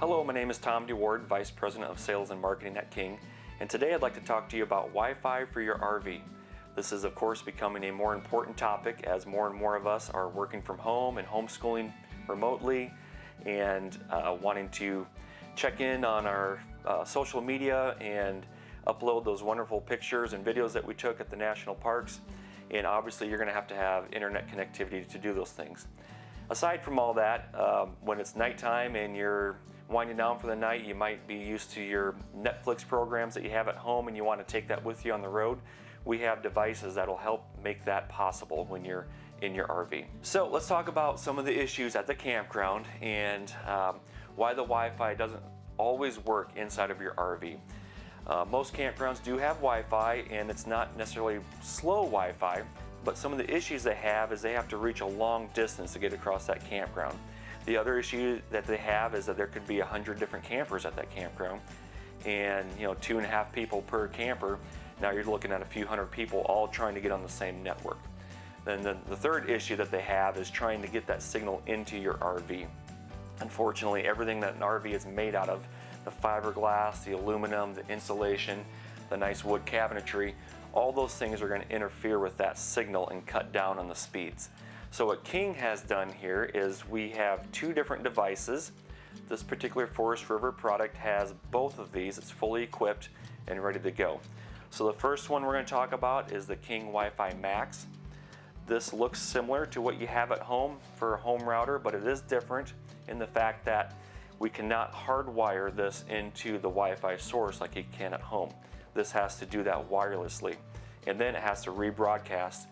Hello, my name is Tom DeWard, Vice President of Sales and Marketing at King, and today I'd like to talk to you about Wi-Fi for your RV. This is of course becoming a more important topic as more and more of us are working from home and homeschooling remotely and wanting to check in on our social media and upload those wonderful pictures and videos that we took at the national parks. And obviously you're going to have internet connectivity to do those things. Aside from all that, when it's nighttime and you're winding down for the night, you might be used to your Netflix programs that you have at home and you want to take that with you on the road. We have devices that will help make that possible when you're in your RV. So let's talk about some of the issues at the campground and why the Wi-Fi doesn't always work inside of your RV. Most campgrounds do have Wi-Fi, and it's not necessarily slow Wi-Fi, but some of the issues they have is they have to reach a long distance to get across that campground. The other issue that they have is that there could be 100 different campers at that campground, and 2.5 people per camper. Now you're looking at a few hundred people all trying to get on the same network. Then the third issue that they have is trying to get that signal into your RV. Unfortunately, everything that an RV is made out of, the fiberglass, the aluminum, the insulation, the nice wood cabinetry, all those things are going to interfere with that signal and cut down on the speeds. So what King has done here is we have two different devices. This particular Forest River product has both of these. It's fully equipped and ready to go. So the first one we're going to talk about is the King WifiMax. This looks similar to what you have at home for a home router, but it is different in the fact that we cannot hardwire this into the Wi-Fi source like you can at home. This has to do that wirelessly, and then it has to rebroadcast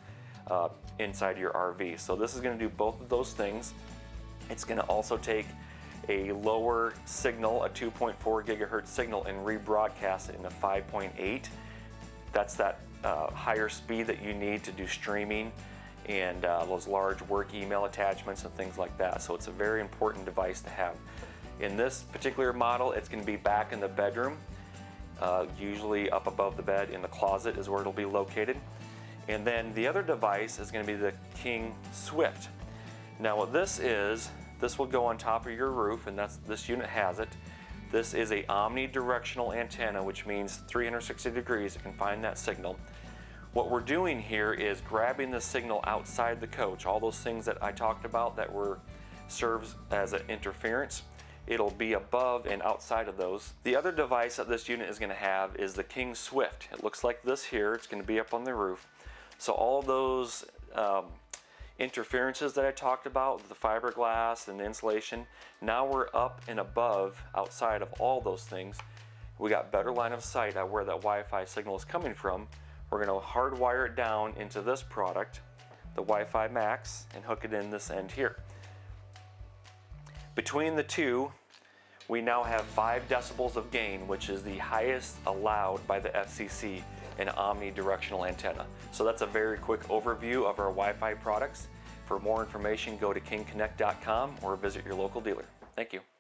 inside your RV. So this is going to do both of those things. It's going to also take a lower signal, a 2.4 gigahertz signal, and rebroadcast it into 5.8. That's that higher speed that you need to do streaming and those large work email attachments and things like that. So it's a very important device to have. In this particular model, it's going to be back in the bedroom, usually up above the bed in the closet is where it'll be located. And then the other device is going to be the King Swift. Now what this is, this will go on top of your roof, and this unit has it. This is a omnidirectional antenna, which means 360 degrees it can find that signal. What we're doing here is grabbing the signal outside the coach, all those things that I talked about that serves as an interference. It'll be above and outside of those. The other device that this unit is going to have is the King Swift. It looks like this here. It's going to be up on the roof. So all those interferences that I talked about, the fiberglass and the insulation, now we're up and above outside of all those things. We got better line of sight at where that Wi-Fi signal is coming from. We're going to hardwire it down into this product, the WifiMax, and hook it in this end here. Between the two, we now have 5 decibels of gain, which is the highest allowed by the FCC in omnidirectional antenna. So that's a very quick overview of our Wi-Fi products. For more information, go to kingconnect.com or visit your local dealer. Thank you.